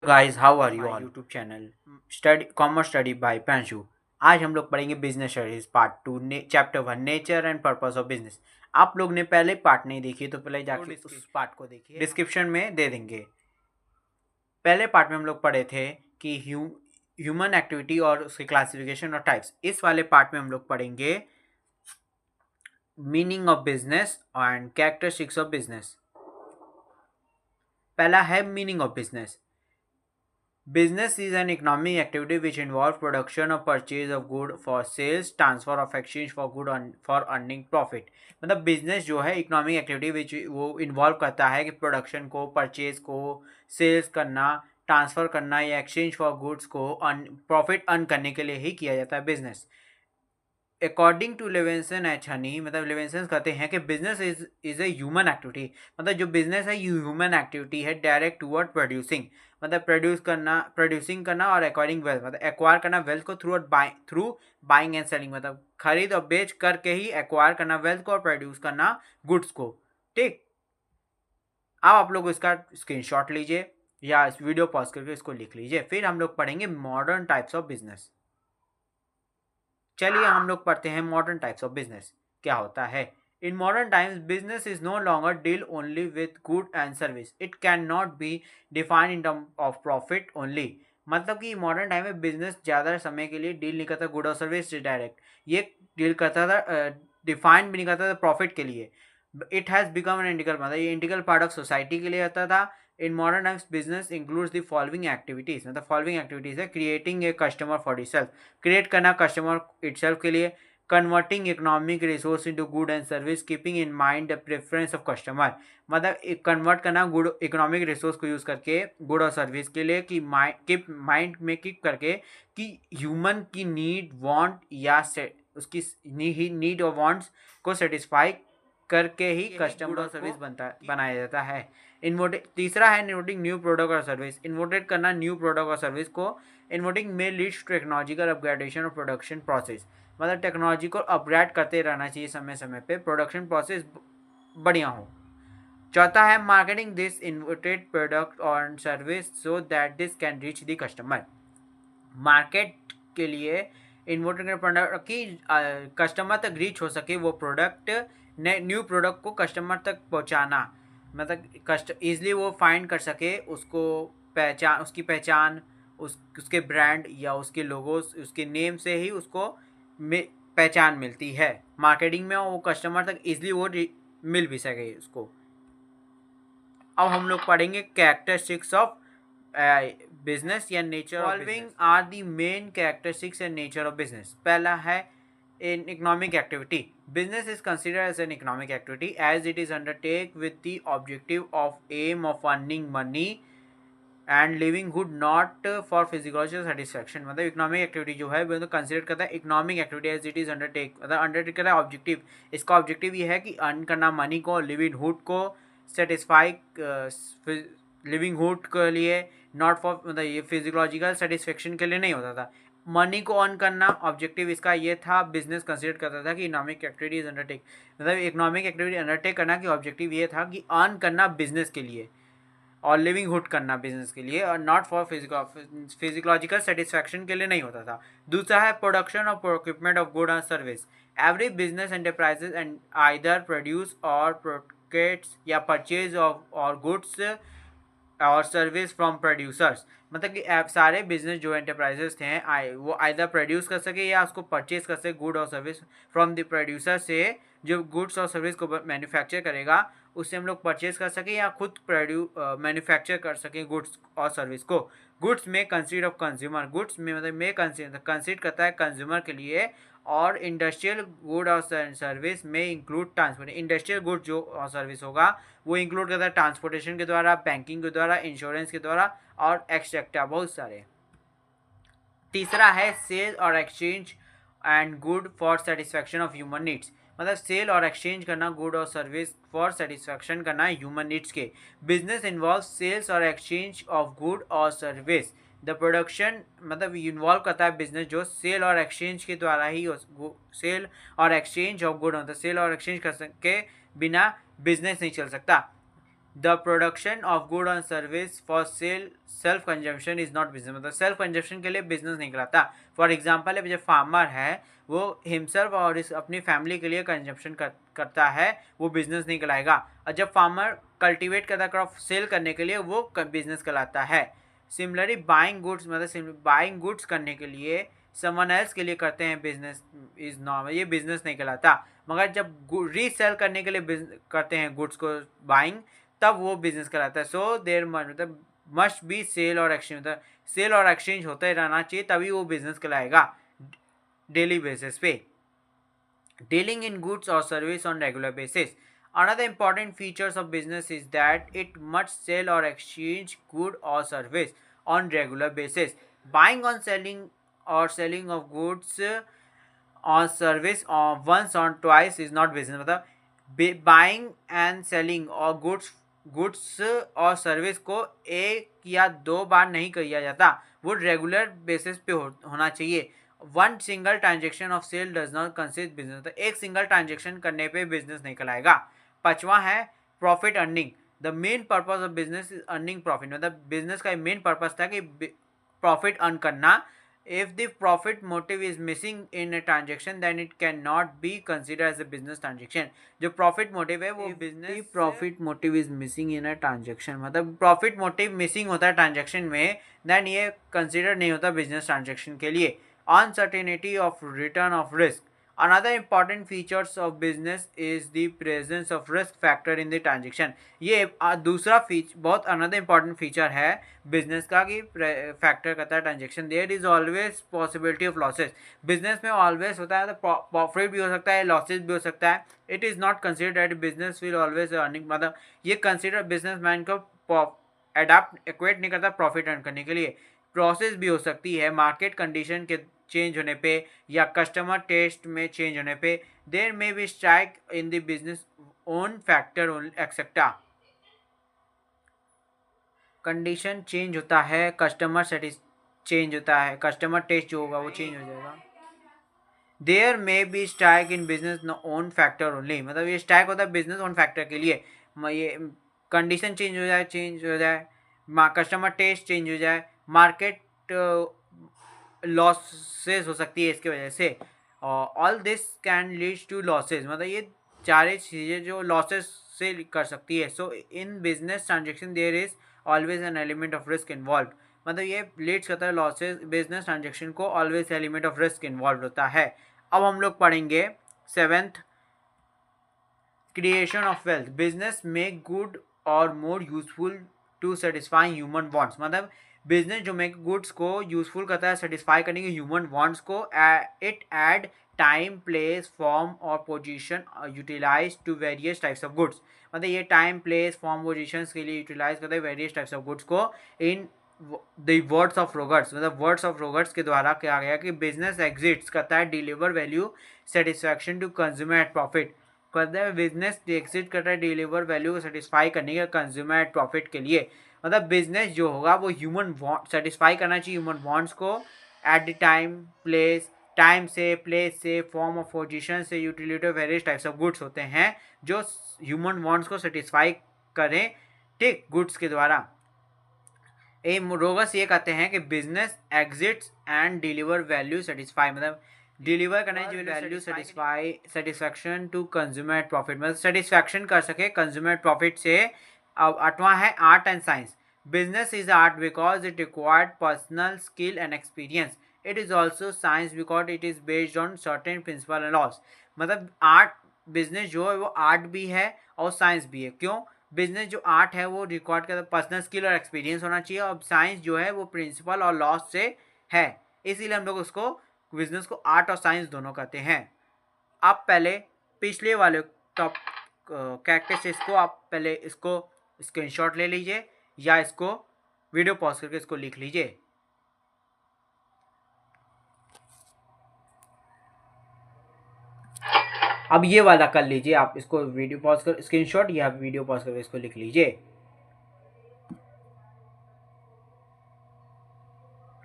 Guys, how are you all? YouTube channel study commerce study by Panshu. आज हम लोग पढ़ेंगे business studies part 2 chapter 1 nature and purpose of business. आप लोग ने पहले पार्ट नहीं देखी तो पहले जाके उस पार्ट को देखिए, डिस्क्रिप्शन में दे देंगे। पहले पार्ट में हम लोग पढ़े थे कि ह्यूमन एक्टिविटी और उसके क्लासिफिकेशन और टाइप्स। इस वाले पार्ट में हम लोग पढ़ेंगे meaning of business and characteristics of business. पहला है meaning of business. Business is an economic activity which involves production or purchase of good for sales, transfer of exchange for good for earning profit। मतलब business जो है economic activity which वो involve करता है कि production को, purchase को, sales करना, ट्रांसफ़र करना या एक्सचेंज फॉर गुड्स को प्रॉफिट अर्न करने के लिए ही किया जाता है business. According to Levenson H Haney, मतलब लेवेंसन कहते हैं कि business is a human activity. मतलब जो बिजनेस है ये ह्यूमन एक्टिविटी है डायरेक्ट टूवर्ड प्रोड्यूसिंग, मतलब प्रोड्यूसिंग करना और एक्वायरिंग वेल्थ, मतलब एक्वायर करना वेल्थ को थ्रू बाइंग एंड सेलिंग, मतलब खरीद और बेच करके ही एक्वायर करना वेल्थ को और प्रोड्यूस करना गुड्स को। ठीक, अब आप लोग इसका स्क्रीनशॉट लीजिए या इस वीडियो पॉज करके इसको लिख लीजिए। फिर हम लोग पढ़ेंगे मॉडर्न टाइप्स ऑफ बिजनेस। चलिए हम लोग पढ़ते हैं मॉडर्न टाइप्स ऑफ बिजनेस क्या होता है। In modern times business is no longer deal only with good and service, it can not be defined in term of profit only. मतलब कि मॉडर्न टाइम में बिजनेस ज़्यादा समय के लिए डील नहीं करता गुड और सर्विस से डायरेक्ट, ये डील करता था, डिफाइन भी नहीं करता था प्रॉफिट के लिए। It has become an integral, मतलब ये इंटीग्रल पार्ट ऑफ सोसाइटी के लिए होता था। इन modern times business includes the following activities, मतलब फॉलोइंग एक्टिविटीज़ है creating a customer for itself, create करना कस्टमर इटसेल्फ के लिए, converting economic resource into good and service keeping in mind the preference of customer, मतलब convert करना good economic resource को use करके good और सर्विस के लिए कि माइंड में कीप करके कि ह्यूमन की नीड वांट या उसकी नीड और वांट्स को सेटिस्फाई करके ही कस्टमर और सर्विस बनाया जाता है। तीसरा है इन्वोटिंग न्यू प्रोडक्ट और सर्विस, इन्वोटेड करना न्यू प्रोडक्ट और सर्विस को। इन्वोटिंग में लीड्स टू टेक्नोलॉजिकल अपग्रेडेशन और प्रोडक्शन प्रोसेस, मतलब टेक्नोलॉजी को अपग्रेड करते रहना चाहिए समय समय पे, प्रोडक्शन प्रोसेस बढ़िया हो। चौथा है मार्केटिंग दिस इन्वोटेड प्रोडक्ट और service so that this can reach the customer, market के लिए इन्वोटेड प्रोडक्ट की कस्टमर तक रीच हो सके, वो प्रोडक्ट न्यू प्रोडक्ट को कस्टमर तक पहुंचाना, मतलब ईजिली वो फाइंड कर सके उसको, उसकी पहचान उसके ब्रांड या उसके लोगोस उसके नेम से ही उसको पहचान मिलती है मार्केटिंग में, और वो कस्टमर तक ईजिली वो मिल भी सके उसको। अब हम लोग पढ़ेंगे कैरेक्टरिस्टिक्स ऑफ बिजनेस या nature. Following are the main characteristics and nature of business. पहला है in economic activity. Business is considered as an economic activity as it is undertaken with the objective of aim of earning money and livelihood, not for physiological satisfaction। मतलब economic activity जो है वो तो consider करता है economic activity as it is undertake, मतलब undertake करता है ऑब्जेक्टिव, इसका ऑब्जेक्टिव ये है कि अर्न करना मनी को, लिविंगहुड को सेटिस्फाई, लिविंगहुड के लिए, नॉट फॉर, मतलब ये फिजियोलॉजिकल सेटिस्फेक्शन के लिए नहीं होता था, मनी को अर्न करना ऑब्जेक्टिव इसका ये था। बिजनेस कंसिडर करता था कि इकोनॉमिक एक्टिविटी इज अंडरटेक, मतलब इकोनॉमिक एक्टिविटी अंडरटेक करना कि ऑब्जेक्टिव ये था कि अर्न करना बिजनेस के लिए और लिविंगहुड करना बिजनेस के लिए, और नॉट फॉर फिजियोलॉजिकल सेटिस्फैक्शन के लिए नहीं होता था। दूसरा है प्रोडक्शन और procurement of good and service. Every business enterprises and either produce और प्रोकेट्स या परचेज ऑफ और गुड्स और सर्विस फ्रॉम प्रोड्यूसर्स, मतलब कि सारे बिजनेस जो एंटरप्राइजेस थे वो आइदर प्रोड्यूस कर सके या उसको परचेज कर सके गुड और सर्विस फ्रॉम द प्रोड्यूसर से, जो गुड्स और सर्विस को मैन्युफैक्चर करेगा उससे हम लोग परचेज कर सके या खुद मैन्युफैक्चर कर सके गुड्स और सर्विस को। गुड्स में कंसीड ऑफ कंज्यूमर, गुड्स में मतलब में कंसीड करता है कंज्यूमर के लिए, और इंडस्ट्रियल गुड और सर्विस में इंक्लूड ट्रांसपोर्ट, इंडस्ट्रियल गुड जो और सर्विस होगा वो इंक्लूड करता है ट्रांसपोर्टेशन के द्वारा, बैंकिंग के द्वारा, इंश्योरेंस के द्वारा और एक्सेट्रा बहुत सारे। तीसरा है सेल और exchange and good for satisfaction of human needs, मतलब सेल और एक्सचेंज करना गुड और सर्विस फॉर सेटिस्फैक्शन करना ह्यूमन नीड्स के। बिजनेस इन्वॉल्व सेल्स और एक्सचेंज ऑफ गुड और सर्विस, द प्रोडक्शन, मतलब इन्वॉल्व करता है बिजनेस जो सेल और एक्सचेंज के द्वारा ही, सेल और एक्सचेंज ऑफ गुड होता है, सेल और एक्सचेंज कर के बिना बिजनेस नहीं चल सकता। The production of good on service for sale self consumption is not business, मतलब सेल्फ कंजम्पशन के लिए बिजनेस नहीं कहलाता। फॉर एग्जाम्पल जो फार्मर है वो हिमसेल्फ और इस अपनी फैमिली के लिए कंजम्पशन करता है, वो बिजनेस नहीं कहलाएगा। और जब फार्मर कल्टीवेट करता क्रॉप सेल करने के लिए, वो बिजनेस कहलाता है। सिमिलरली बाइंग गुड्स, मतलब बाइंग गुड्स करने के लिए समवन एल्स के लिए करते हैं बिजनेस इज नॉर्मल, ये बिजनेस नहीं कहलाता। मगर जब रीसेल करने के लिए करते हैं गुड्स को बाइंग, तब वो बिजनेस कहलाता है। सो देर मतलब मस्ट बी सेल और एक्सचेंज, मतलब सेल और एक्सचेंज होते रहना चाहिए, तभी वो बिजनेस कहलाएगा डेली बेसिस पे। Dealing in goods or service on regular basis. Another important features of business is that it must sell or exchange good or service on regular basis. Buying on selling or selling of goods or service once or twice is not business, मतलब buying and selling और goods और service को एक या दो बार नहीं किया जाता, वो रेगुलर बेसिस पे होना चाहिए। One single transaction of sale does not consist business, तो एक सिंगल ट्रांजेक्शन करने पे बिजनेस नहीं कहलाएगा। पांचवा है profit earning. The main purpose of business is earning profit, मतलब बिजनेस का मेन पर्पज था कि प्रॉफिट अर्न करना। If the profit motive is missing in a transaction, then it cannot be considered as a business transaction. जो profit motive है वो business, profit motive is missing in a transaction, मतलब profit motive missing होता है transaction में, then ये consider नहीं होता business transaction के लिए। Uncertainty of return of risk. Another important features of business is the presence of risk factor in the transaction. ये दूसरा बहुत another important feature है बिजनेस का कि फैक्टर करता है transaction. There is always possibility of losses, business में always होता है, तो प्रॉफिट भी हो सकता है, लॉसेस भी हो सकता है। It is not considered that business will always earning, मतलब ये कंसिडर बिजनेसमैन को एडाप्ट इक्वेट नहीं करता प्रॉफिट अर्न करने के लिए। प्रोसेस भी हो सकती है मार्केट कंडीशन के चेंज होने पे या कस्टमर टेस्ट में चेंज होने पे। There may be strike in the business own factor etcetera. Condition change होता है, कस्टमर चेंज होता है, कस्टमर टेस्ट जो होगा वो चेंज हो जाएगा। There may be strike in business own factor only, मतलब ये स्ट्राइक होता है बिजनेस ओन फैक्टर के लिए। ये कंडीशन चेंज हो जाए, कस्टमर टेस्ट चेंज हो जाए, मार्केट लॉसेस हो सकती है इसकी वजह से। All this can lead to losses, मतलब ये सारी चीज़ें जो लॉसेस से कर सकती है। So in business transaction there is always an element of risk involve, मतलब ये लीड्स करता है लॉसेस, बिजनेस ट्रांजेक्शन को always element of risk involve होता है। अब हम लोग पढ़ेंगे seventh, creation of wealth. Business make good और more useful to satisfy human wants, मतलब बिजनेस जो मेक गुड्स को यूजफुल करता है सेटिस्फाई करने के ह्यूमन वांट्स को। It add time place form और position utilise to various types of goods, मतलब ये टाइम प्लेस फॉर्म पोजीशन के लिए यूटिलाइज करते हैं वेरियस टाइप्स ऑफ गुड्स को। इन द वर्ड्स ऑफ रोगर्ट्स, मतलब वर्ड्स ऑफ रोगर्ट्स के द्वारा कहा गया कि बिजनेस एग्जिट्स करता है deliver value satisfaction to consumer at profit, करता है बिजनेस एग्जिट करता है डिलीवर वैल्यू को सेटिस्फाई करने के कंज्यूमर एट प्रॉफिट के लिए। मतलब बिजनेस जो होगा वो ह्यूमन वांट सेटिस्फाई करना चाहिए ह्यूमन वांट्स को at the time place, time से, प्लेस से, फॉर्म ऑफ पोजीशन से, utility of various types of goods होते हैं जो ह्यूमन वांट्स को सेटिस्फाई करें, ठीक, गुड्स के द्वारा। रोगस ये कहते हैं कि business exists and deliver value satisfy, मतलब डिलीवर करना चाहिए value satisfy satisfaction to consumer profit, मतलब सेटिस्फैक्शन कर सके कंज्यूमर प्रॉफिट से। अब आठवां है art and science. Business is art because it required personal skill and experience. It is also science because it is based on certain principle and laws, मतलब art, business जो है वो आर्ट भी है और साइंस भी है। क्यों? बिजनेस जो आर्ट है वो रिकॉर्ड करता है, पर्सनल स्किल और एक्सपीरियंस होना चाहिए, और साइंस जो है वो प्रिंसिपल और लॉस से है, इसीलिए हम लोग उसको बिजनेस को आर्ट और साइंस दोनों कहते हैं। आप पहले पिछले वाले टॉप कैरेक्टरिस्टिक्स को आप पहले इसको स्क्रीनशॉट ले लीजिए या इसको वीडियो पॉज करके इसको लिख लीजिए। अब ये वाला कर लीजिए, आप इसको वीडियो पॉज कर स्क्रीनशॉट या वीडियो पॉज करके इसको लिख लीजिए।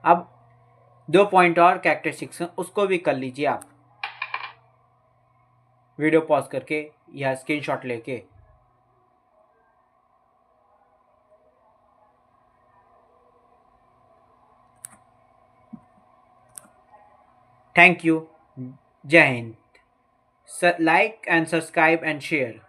अब 2 पॉइंट और कैरेक्टरिस्टिक्स उसको भी कर लीजिए आप वीडियो पॉज करके या स्क्रीनशॉट लेके। Thank you. Jai Hind. Like and subscribe and share.